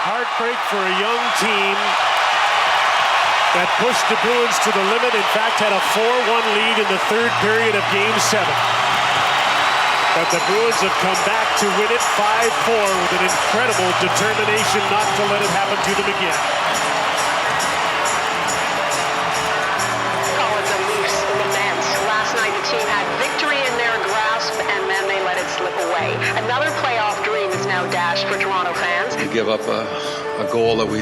heartbreak for a young team that pushed the Bruins to the limit. In fact, had a 4-1 lead in the third period of Game 7. But the Bruins have come back to win it 5-4 with an incredible determination not to let it happen to them again. Collins and Leafs in the men's. Last night the team had victory in their grasp and then they let it slip away. Another playoff dream is now dashed for Toronto fans. We give up a goal that we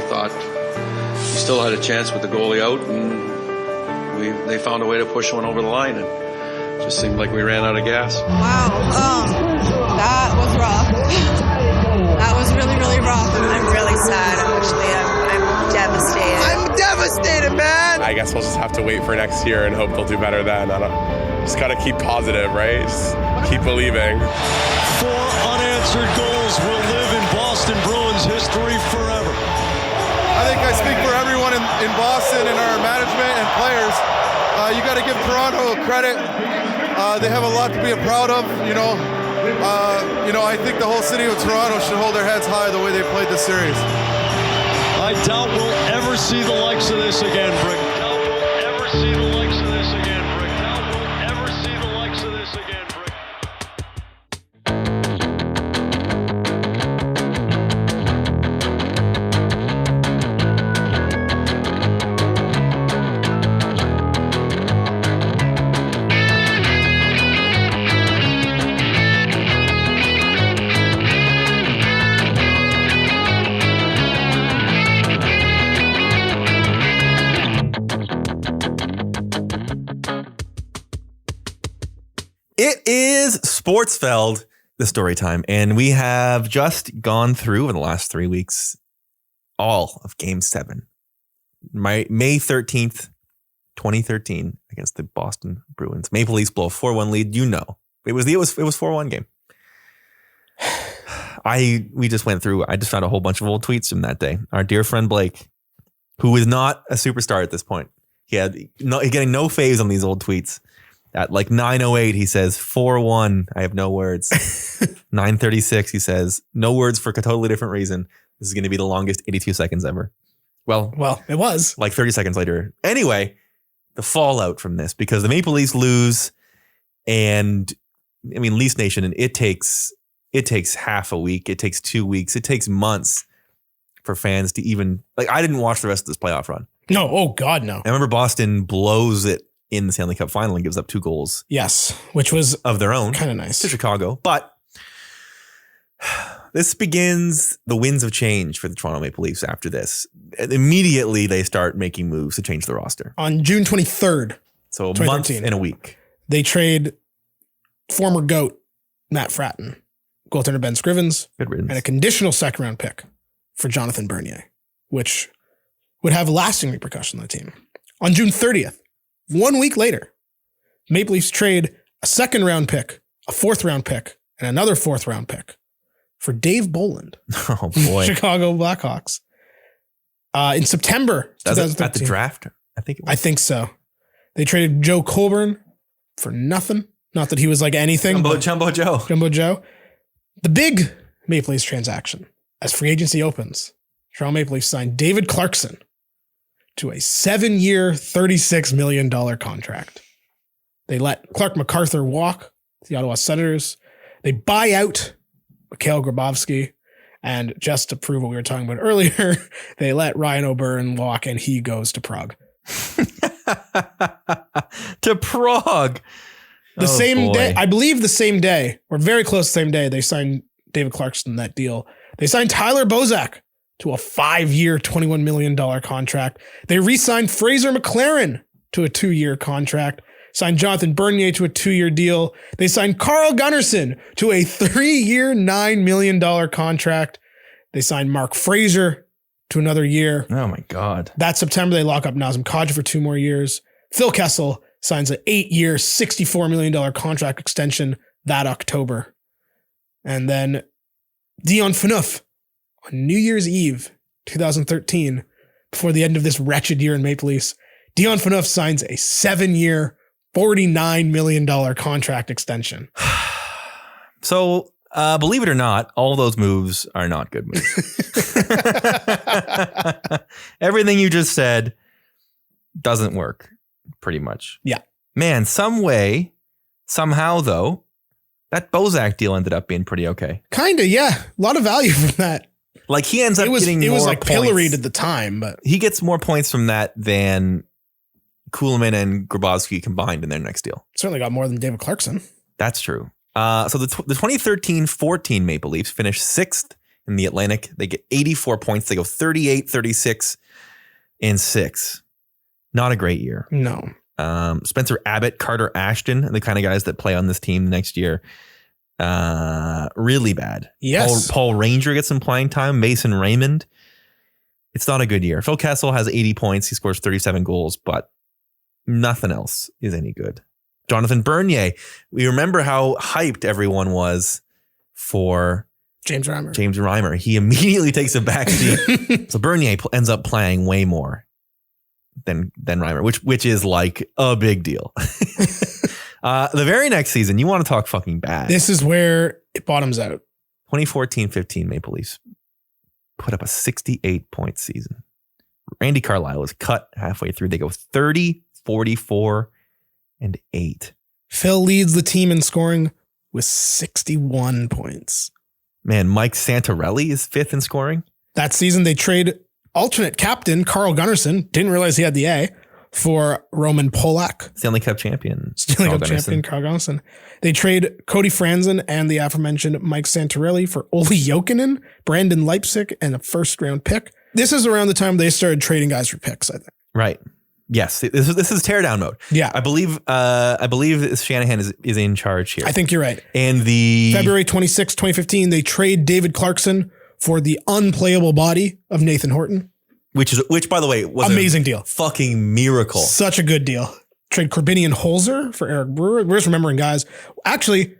thought we still had a chance with the goalie out, and they found a way to push one over the line, and it just seemed like we ran out of gas. Wow, that was rough. That was really, really rough. I'm really sad, actually. I'm devastated. I'm devastated, man! I guess we'll just have to wait for next year and hope they'll do better then. Just gotta keep positive, right? Just keep believing. 4 unanswered goals will live in Boston Bruins history forever. I think I speak for everyone in Boston and our management and players. You got to give Toronto credit. They have a lot to be proud of. I think the whole city of Toronto should hold their heads high the way they played this series. I doubt we'll ever see the likes of this again, Brick. Doubt we'll ever see the likes of this again, Brick. Doubt we'll ever see the likes of this again, Brick. It is Sportsfeld, the story time, and we have just gone through in the last 3 weeks all of Game 7. May 13th, 2013 against the Boston Bruins. Maple Leafs blow a 4-1 lead. You know, it was 4-1 game. We just went through. I just found a whole bunch of old tweets from that day. Our dear friend Blake, who is not a superstar at this point, he's getting no phase on these old tweets. At like 9:08, he says 4-1. I have no words. 9:36, he says no words for a totally different reason. This is going to be the longest 82 seconds ever. Well, it was like 30 seconds later. Anyway, the fallout from this, because the Maple Leafs lose, and I mean, Leafs Nation, and it takes half a week. It takes 2 weeks. It takes months for fans to even, like, I didn't watch the rest of this playoff run. No. Oh God, no. I remember Boston blows it in the Stanley Cup final and gives up 2 goals. Yes, which was of their own. Kind of nice. To Chicago. But this begins the winds of change for the Toronto Maple Leafs after this. Immediately, they start making moves to change the roster. On June 23rd. So a month and a week. They trade former GOAT Matt Fratton, goaltender Ben Scrivens, and a conditional second-round pick for Jonathan Bernier, which would have lasting repercussions on the team. On June 30th, 1 week later, Maple Leafs trade a second-round pick, a fourth-round pick, and another fourth-round pick for Dave Bolland. Oh, boy. Chicago Blackhawks. In September 2013. At the draft, I think it was. I think so. They traded Joe Colburn for nothing. Not that he was like anything. Jumbo Joe. The big Maple Leafs transaction, as free agency opens, Toronto Maple Leafs signed David Clarkson to a 7-year, $36 million contract. They let Clark MacArthur walk to the Ottawa Senators. They buy out Mikhail Grabovski. And just to prove what we were talking about earlier, they let Ryan O'Byrne walk and he goes to Prague. To Prague. The same day, I believe the same day, or very close to the same day, they signed David Clarkson that deal. They signed Tyler Bozak to a 5-year, $21 million contract. They re-signed Fraser McLaren to a 2-year contract. Signed Jonathan Bernier to a 2-year deal. They signed Carl Gunnarsson to a 3-year, $9 million contract. They signed Mark Fraser to another year. Oh my God. That September, they lock up Nazem Kadri for 2 more years. Phil Kessel signs an 8-year, $64 million contract extension that October. And then Dion Phaneuf on New Year's Eve, 2013, before the end of this wretched year in Maple Leafs, Dion Phaneuf signs a 7-year, $49 million contract extension. So Believe it or not, all those moves are not good moves. Everything you just said doesn't work, pretty much. Yeah. Man, somehow though, that Bozak deal ended up being pretty okay. Kinda, yeah. A lot of value from that. Like he ends up getting more It was like points. pilloried at the time, but He gets more points from that than Kuhlman and Grabowski combined in their next deal. certainly got more than David Clarkson. That's true. So the 2013-14 Maple Leafs finished 6th in the Atlantic. They get 84 points. They go 38, 36, and 6. Not a great year. No. Spencer Abbott, Carter Ashton, the kind of guys that play on this team next year. Really bad. Yes. Paul Ranger gets some playing time. Mason Raymond. It's not a good year. Phil Kessel has 80 points. He scores 37 goals, but nothing else is any good. Jonathan Bernier. We remember how hyped everyone was for James Reimer. He immediately takes a backseat. So Bernier ends up playing way more than Reimer, which is like a big deal. The very next season, you want to talk fucking bad. This is where it bottoms out. 2014-15 Maple Leafs put up a 68-point season. Randy Carlyle was cut halfway through. They go 30, 44, and 8. Phil leads the team in scoring with 61 points. Man, Mike Santorelli is 5th in scoring. That season, they trade alternate captain Carl Gunnarsson, didn't realize he had the A, for Roman Polak. Stanley Cup champion. Carl Gunnarsson. They trade Cody Franzen and the aforementioned Mike Santorelli for Olli Jokinen, Brandon Leipzig, and a first-round pick. This is around the time they started trading guys for picks, I think. Right. Yes. This is teardown mode. Yeah. I believe Shanahan is in charge here. I think you're right. And the February 26, 2015, they trade David Clarkson for the unplayable body of Nathan Horton. Which by the way was amazing a deal. Fucking miracle. Such a good deal. Trade Corbinian Holzer for Eric Brewer. We're just remembering guys. Actually,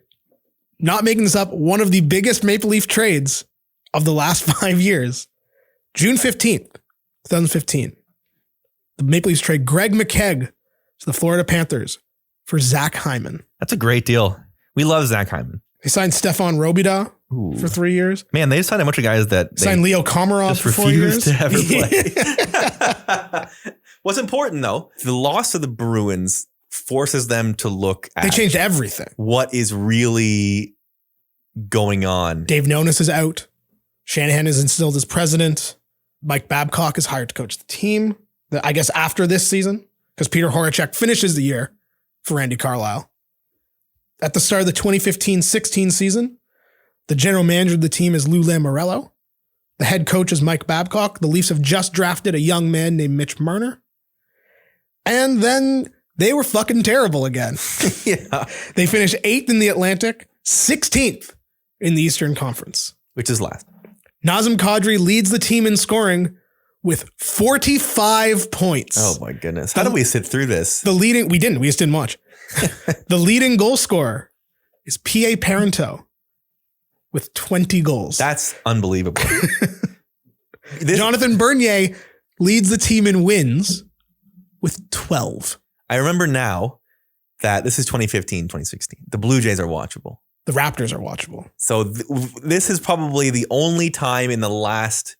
not making this up, one of the biggest Maple Leaf trades of the last 5 years. June 15th, 2015. The Maple Leafs trade Greg McKegg to the Florida Panthers for Zach Hyman. That's a great deal. We love Zach Hyman. They signed Stefan Robida for 3 years. Man, they signed a bunch of guys that signed Leo Komarov for 4 years. To ever play. What's important though, the loss of the Bruins forces them to look at. They changed everything. What is really going on? Dave Nonis is out. Shanahan is instilled as president. Mike Babcock is hired to coach the team. I guess after this season, because Peter Horacek finishes the year for Randy Carlyle. At the start of the 2015-16 season, the general manager of the team is Lou Lamoriello. The head coach is Mike Babcock. The Leafs have just drafted a young man named Mitch Marner. And then they were fucking terrible again. Yeah. They finished 8th in the Atlantic, 16th in the Eastern Conference. Which is last. Nazem Kadri leads the team in scoring with 45 points. Oh my goodness. How did we sit through this? We just didn't watch. The leading goal scorer is P.A. Parento with 20 goals. That's unbelievable. Jonathan Bernier leads the team in wins with 12. I remember now that this is 2015, 2016. The Blue Jays are watchable. The Raptors are watchable. So this is probably the only time in the last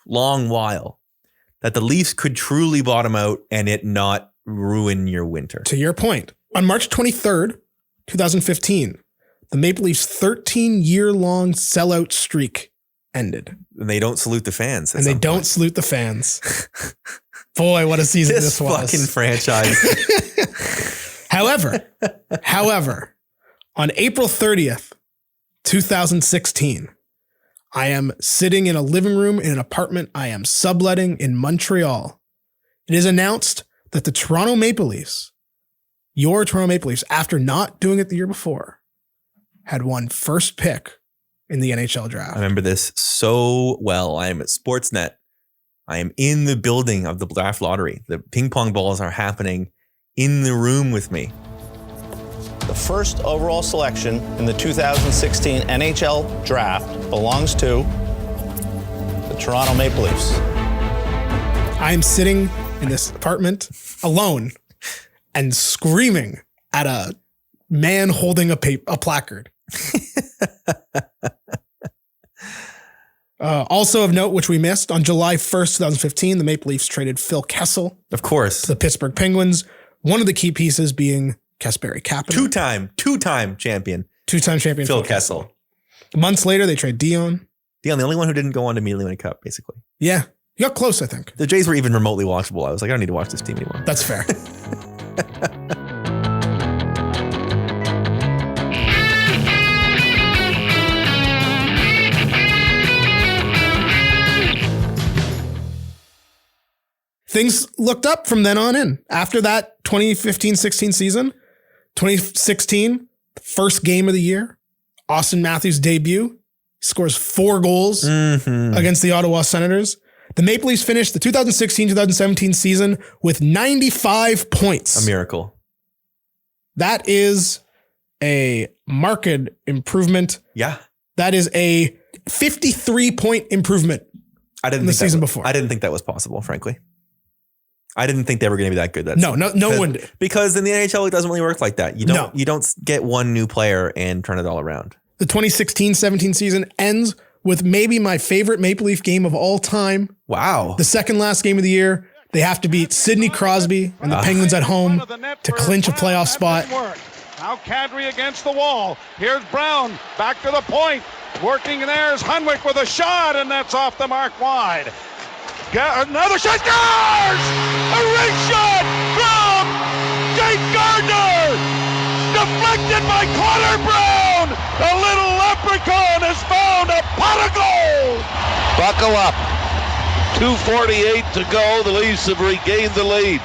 long while that the Leafs could truly bottom out and it not ruin your winter. To your point, on March 23rd, 2015, the Maple Leafs' 13-year-long sellout streak ended. And they don't salute the fans. And they don't salute the fans. Boy, what a season this was. This fucking franchise. However, on April 30th, 2016, I am sitting in a living room in an apartment I am subletting in Montreal. It is announced that the Toronto Maple Leafs, your Toronto Maple Leafs, after not doing it the year before, had won first pick in the NHL draft. I remember this so well. I am at Sportsnet. I am in the building of the draft lottery. The ping pong balls are happening in the room with me. The first overall selection in the 2016 NHL draft belongs to the Toronto Maple Leafs. I am sitting in this apartment alone and screaming at a man holding a placard. Also of note, which we missed, on July 1st, 2015, the Maple Leafs traded Phil Kessel. Of course. To the Pittsburgh Penguins. One of the key pieces being Kasperi Kapanen. Two-time champion. Two-time champion Phil Kessel. Months later, they trade Dion. Dion, the only one who didn't go on to immediately win a cup, basically. Yeah. He got close, I think. The Jays were even remotely watchable. I was like, I don't need to watch this team anymore. That's fair. Things looked up from then on in. After that 2015-16 season, 2016, first game of the year, Austin Matthews' debut, scores 4 goals against the Ottawa Senators. The Maple Leafs finished the 2016-2017 season with 95 points. A miracle. That is a marked improvement. Yeah. That is a 53-point improvement in the season before. I didn't think that was possible, frankly. I didn't think they were going to be that good. No one did. Because in the NHL, it doesn't really work like that. You don't get one new player and turn it all around. The 2016-17 season ends with maybe my favorite Maple Leaf game of all time. Wow. The second last game of the year. They have to beat Sidney Crosby and the Penguins at home to clinch a playoff spot. Now Kadri against the wall. Here's Brown back to the point. Working there's Hunwick with a shot, and that's off the mark wide. Another shot, scores! A ring shot from Jake Gardner! Deflected by Connor Brown! A little leprechaun has found a pot of gold! Buckle up. 2:48 to go. The Leafs have regained the lead.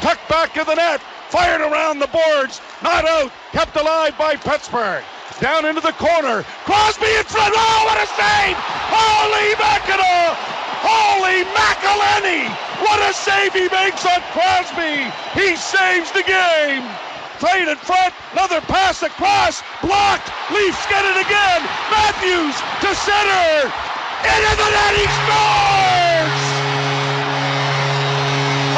Tucked back to the net. Fired around the boards. Not out. Kept alive by Pittsburgh. Down into the corner. Crosby in front. Oh, what a save! Holy Mackinac! Holy McElhenney! What a save he makes on Crosby! He saves the game! Played in front, another pass across, blocked, Leafs get it again! Matthews to center! Into the net, he scores!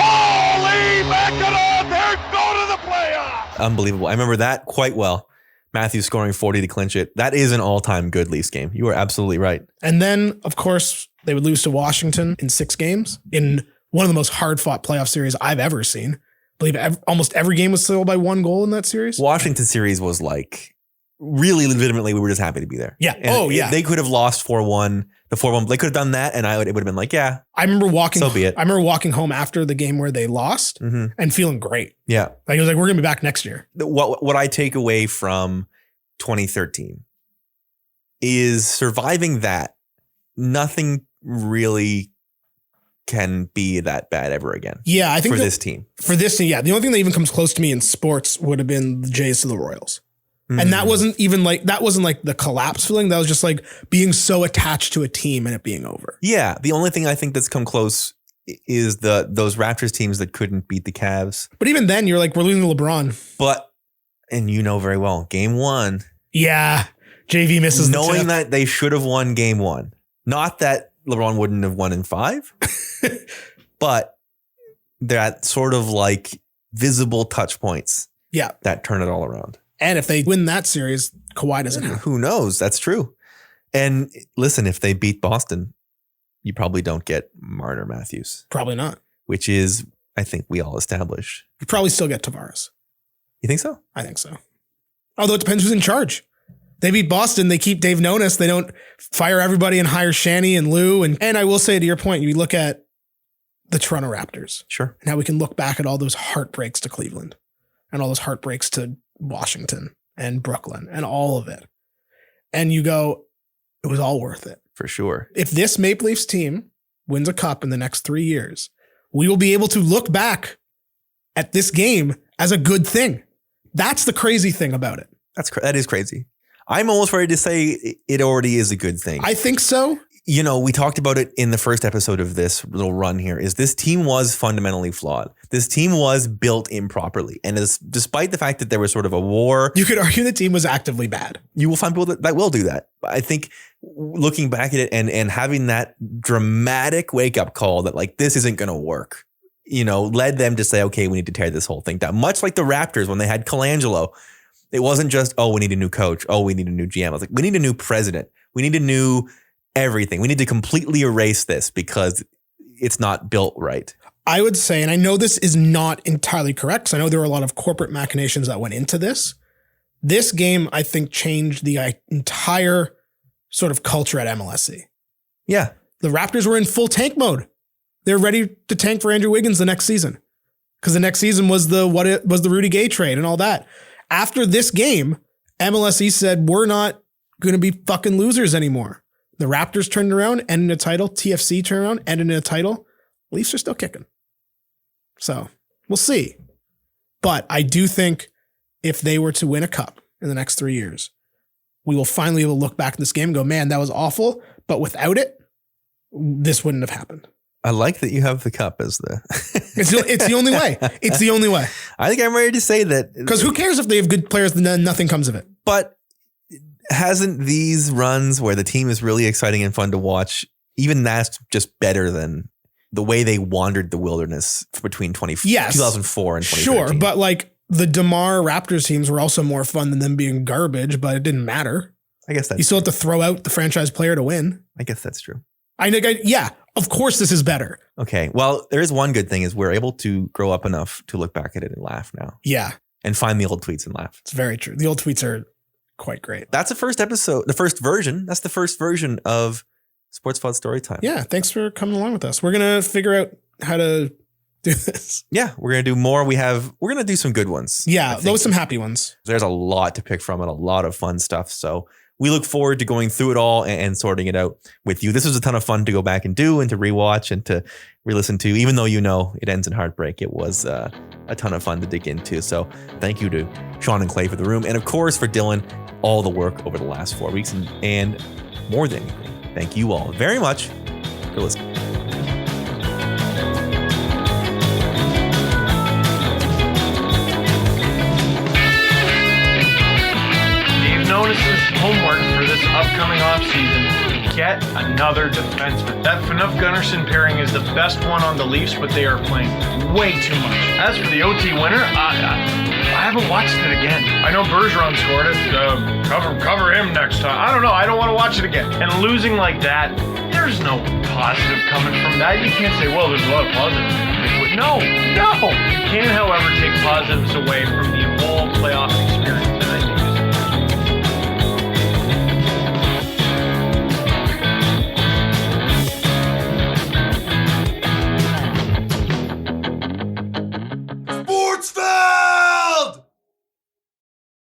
Holy Mackinac! They're going to the playoffs! Unbelievable. I remember that quite well. Matthews scoring 40 to clinch it. That is an all-time good Leafs game. You are absolutely right. And then, of course, they would lose to Washington in 6 games in one of the most hard-fought playoff series I've ever seen. I believe almost every game was settled by 1 goal in that series. Washington series was like really legitimately, we were just happy to be there. Yeah. And they could have lost 4-1. The 4-1, they could have done that, and it would have been like, yeah. I remember walking. So be it. I remember walking home after the game where they lost and feeling great. Yeah. Like it was like, we're gonna be back next year. What I take away from 2013 is surviving that. Nothing really can be that bad ever again. Yeah, I think for this team. For this team, yeah. The only thing that even comes close to me in sports would have been the Jays to the Royals. And that wasn't like the collapse feeling. That was just like being so attached to a team and it being over. Yeah. The only thing I think that's come close is those Raptors teams that couldn't beat the Cavs. But even then, you're like, we're losing to LeBron. And you know very well, game 1. Yeah. JV misses knowing that they should have won game 1. Not that LeBron wouldn't have won in 5, but that sort of like visible touch points. Yeah. That turn it all around. And if they win that series, Kawhi doesn't have. Who knows? That's true. And listen, if they beat Boston, you probably don't get Marner Matthews. Probably not. Which is, I think we all established. You probably still get Tavares. You think so? I think so. Although it depends who's in charge. They beat Boston. They keep Dave Nonis. They don't fire everybody and hire Shanny and Lou. And I will say, to your point, you look at the Toronto Raptors. Sure. And how we can look back at all those heartbreaks to Cleveland and all those heartbreaks to Washington and Brooklyn and all of it. And you go, it was all worth it. For sure. If this Maple Leafs team wins a cup in the next 3 years, we will be able to look back at this game as a good thing. That's the crazy thing about it. That is crazy. I'm almost ready to say it already is a good thing. I think so. You know, we talked about it in the first episode of this little run here, is this team was fundamentally flawed. This team was built improperly. And despite the fact that there was sort of a war. You could argue the team was actively bad. You will find people that will do that. I think looking back at it and having that dramatic wake up call that like, this isn't going to work, you know, led them to say, okay, we need to tear this whole thing down. Much like the Raptors when they had Colangelo. It wasn't just, oh, we need a new coach. Oh, we need a new GM. I was like, we need a new president. We need a new everything. We need to completely erase this because it's not built right. I would say, and I know this is not entirely correct, because I know there were a lot of corporate machinations that went into this. This game, I think, changed the entire sort of culture at MLSE. Yeah. The Raptors were in full tank mode. They're ready to tank for Andrew Wiggins the next season, because the next season was the Rudy Gay trade and all that. After this game, MLSE said, we're not going to be fucking losers anymore. The Raptors turned around, ended in a title. TFC turned around, ended in a title. Leafs are still kicking. So we'll see. But I do think if they were to win a cup in the next 3 years, we will finally be able to look back at this game and go, man, that was awful. But without it, this wouldn't have happened. I like that you have the cup as the... it's the only way. It's the only way. I think I'm ready to say that. Because who cares if they have good players and then nothing comes of it? But hasn't these runs where the team is really exciting and fun to watch, even that's just better than the way they wandered the wilderness between 2004 and 2013? Sure, but like the DeMar Raptors teams were also more fun than them being garbage, but it didn't matter. I guess that's you still have to throw out the franchise player to win. I guess that's true. Yeah, of course this is better. Okay, well, there is one good thing is we're able to grow up enough to look back at it and laugh now. Yeah. And find the old tweets and laugh. It's very true. The old tweets are quite great. That's the first episode, the first version. That's the first version of Sportsfeld Storytime. Yeah, thanks for coming along with us. We're going to figure out how to do this. Yeah, we're going to do more. We're going to do some good ones. Yeah, those some happy ones. There's a lot to pick from and a lot of fun stuff. So we look forward to going through it all and sorting it out with you. This was a ton of fun to go back and do and to rewatch and to re-listen to, even though it ends in heartbreak. It was a ton of fun to dig into. So thank you to Sean and Clay for the room. And of course for Dylan, all the work over the last 4 weeks and more than anything. Thank you all very much for listening. Dave notices homework for this upcoming offseason. Get another defenseman. That Phaneuf-Gunnarsson pairing is the best one on the Leafs, but they are playing way too much. As for the OT winner, I haven't watched it again. I know Bergeron scored it. Cover him next time. I don't know. I don't want to watch it again. And losing like that, there's no positive coming from that. You can't say, well, there's a lot of positives. No. You can, however, take positives away from the whole playoff experience.